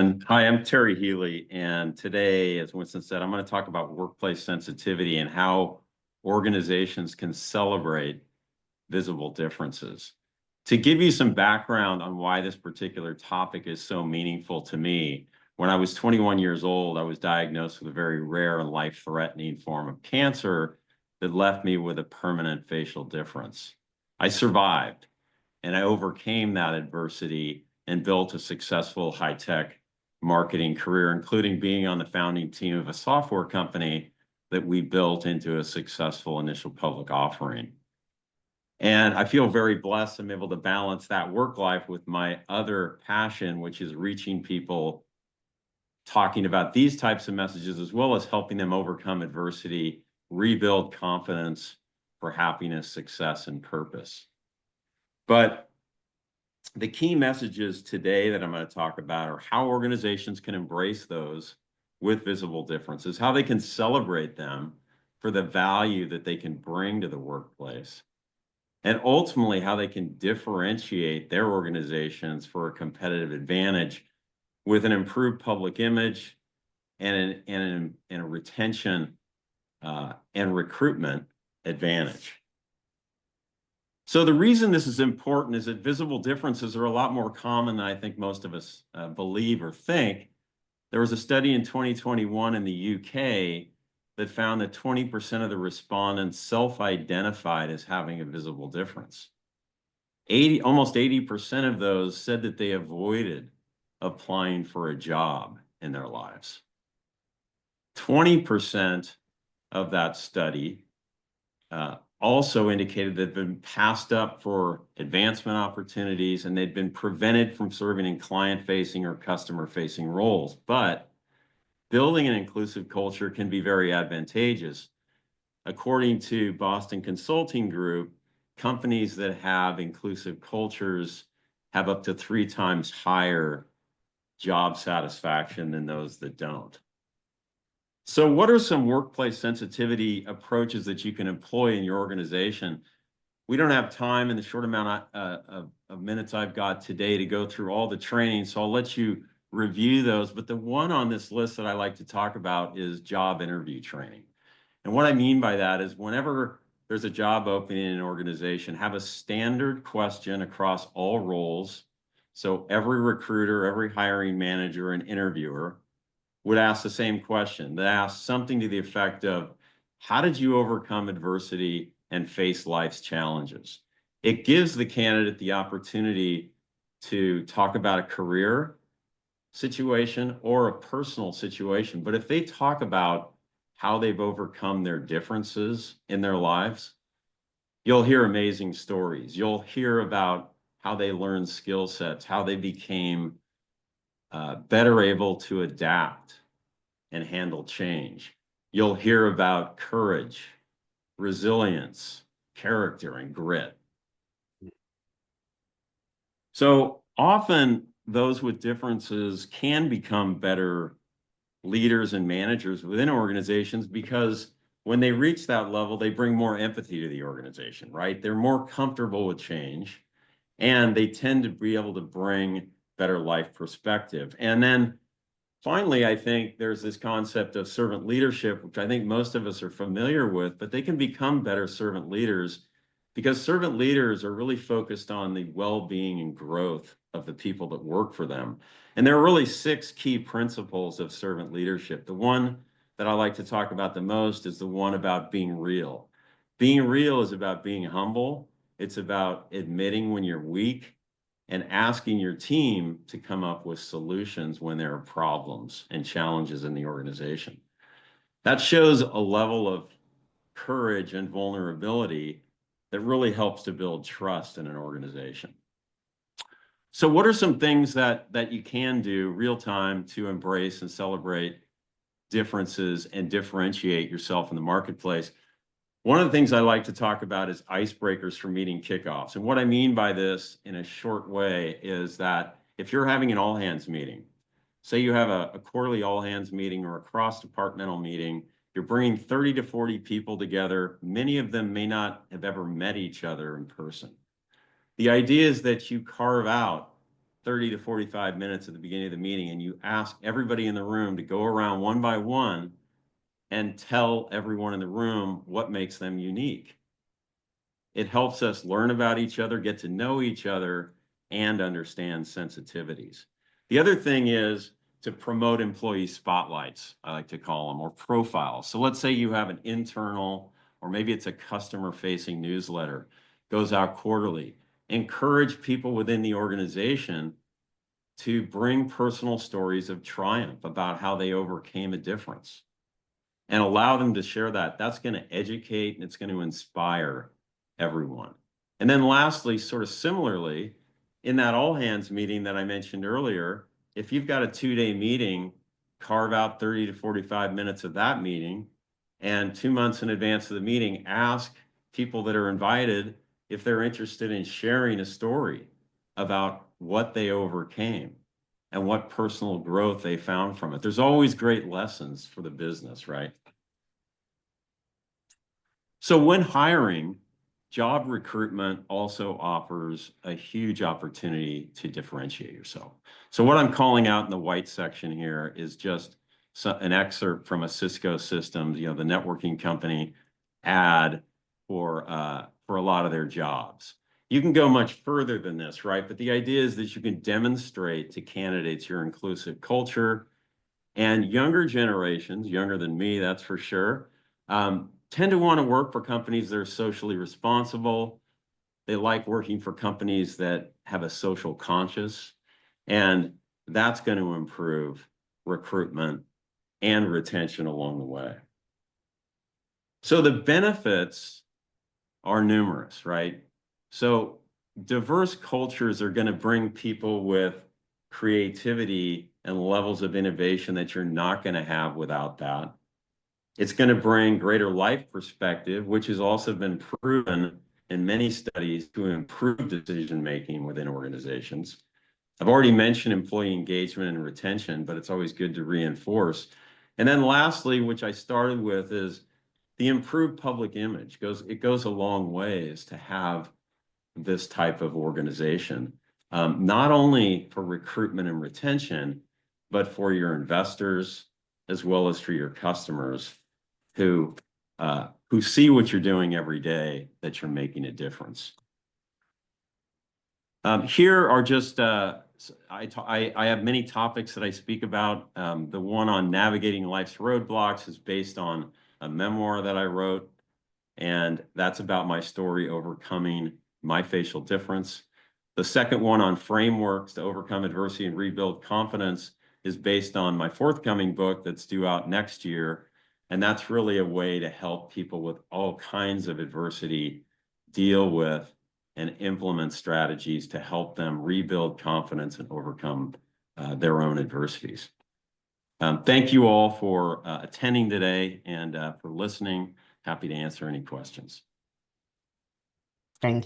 Hi, I'm Terry Healey, and today, as Winston said, I'm going to talk about workplace sensitivity and how organizations can celebrate visible differences. To give you some background on why this particular topic is so meaningful to me, when I was 21 years old, I was diagnosed with a very rare and life-threatening form of cancer that left me with a permanent facial difference. I survived, and I overcame that adversity and built a successful high-tech marketing career, including being on the founding team of a software company that we built into a successful initial public offering. And I feel very blessed I'm able to balance that work life with my other passion, which is reaching people, talking about these types of messages, as well as helping them overcome adversity, rebuild confidence for happiness, success, and purpose. But the key messages today that I'm going to talk about are how organizations can embrace those with visible differences, how they can celebrate them for the value that they can bring to the workplace, and ultimately how they can differentiate their organizations for a competitive advantage with an improved public image and a retention and recruitment advantage. So the reason this is important is that visible differences are a lot more common than I think most of us believe or think. There was a study in 2021 in the UK that found that 20% of the respondents self-identified as having a visible difference. Almost 80% of those said that they avoided applying for a job in their lives. 20% of that study also indicated they'd been passed up for advancement opportunities and they'd been prevented from serving in client-facing or customer-facing roles. But building an inclusive culture can be very advantageous. According to Boston Consulting Group, companies that have inclusive cultures have up to 3 times higher job satisfaction than those that don't. So what are some workplace sensitivity approaches that you can employ in your organization? We don't have time in the short amount of minutes I've got today to go through all the training, so I'll let you review those. But the one on this list that I like to talk about is job interview training. And what I mean by that is whenever there's a job opening in an organization, have a standard question across all roles. So every recruiter, every hiring manager, and interviewer would ask the same question. They ask something to the effect of, how did you overcome adversity and face life's challenges? It gives the candidate the opportunity to talk about a career situation or a personal situation. But if they talk about how they've overcome their differences in their lives, you'll hear amazing stories. You'll hear about how they learned skill sets, how they became better able to adapt and handle change. You'll hear about courage, resilience, character, and grit. So often those with differences can become better leaders and managers within organizations because when they reach that level, they bring more empathy to the organization, right? They're more comfortable with change and they tend to be able to bring better life perspective. And then finally, I think there's this concept of servant leadership, which I think most of us are familiar with, but they can become better servant leaders because servant leaders are really focused on the well-being and growth of the people that work for them. And there are really 6 key principles of servant leadership. The one that I like to talk about the most is the one about being real. Being real is about being humble. It's about admitting when you're weak and asking your team to come up with solutions when there are problems and challenges in the organization. That shows a level of courage and vulnerability that really helps to build trust in an organization. So what are some things that you can do real time to embrace and celebrate differences and differentiate yourself in the marketplace? One of the things I like to talk about is icebreakers for meeting kickoffs. And what I mean by this in a short way is that if you're having an all hands meeting, say you have a quarterly all hands meeting or a cross departmental meeting, you're bringing 30 to 40 people together. Many of them may not have ever met each other in person. The idea is that you carve out 30 to 45 minutes at the beginning of the meeting and you ask everybody in the room to go around one by one and tell everyone in the room what makes them unique. It helps us learn about each other, get to know each other, and understand sensitivities. The other thing is to promote employee spotlights, I like to call them, or profiles. So let's say you have an internal, or maybe it's a customer-facing newsletter, goes out quarterly. Encourage people within the organization to bring personal stories of triumph about how they overcame a difference and allow them to share that. That's going to educate and it's going to inspire everyone. And then lastly, sort of similarly, in that all hands meeting that I mentioned earlier, if you've got a 2-day meeting, carve out 30 to 45 minutes of that meeting, and 2 months in advance of the meeting, ask people that are invited if they're interested in sharing a story about what they overcame and what personal growth they found from it. There's always great lessons for the business, right? So when hiring, job recruitment also offers a huge opportunity to differentiate yourself. So what I'm calling out in the white section here is just an excerpt from a Cisco Systems, the networking company, ad for a lot of their jobs. You can go much further than this, right? But the idea is that you can demonstrate to candidates your inclusive culture, and younger generations, younger than me, that's for sure, tend to want to work for companies that are socially responsible. They like working for companies that have a social conscience, and that's going to improve recruitment and retention along the way. So the benefits are numerous, right? So diverse cultures are going to bring people with creativity and levels of innovation that you're not going to have without that. It's going to bring greater life perspective, which has also been proven in many studies to improve decision-making within organizations. I've already mentioned employee engagement and retention, but it's always good to reinforce. And then lastly, which I started with, is the improved public image. It goes a long ways to have this type of organization, not only for recruitment and retention, but for your investors, as well as for your customers who see what you're doing every day, that you're making a difference. Here are just, I have many topics that I speak about. The one on navigating life's roadblocks is based on a memoir that I wrote, and that's about my story overcoming my facial difference. The second one on frameworks to overcome adversity and rebuild confidence is based on my forthcoming book that's due out next year. And that's really a way to help people with all kinds of adversity deal with and implement strategies to help them rebuild confidence and overcome their own adversities. Thank you all for attending today and for listening. Happy to answer any questions. Thank you.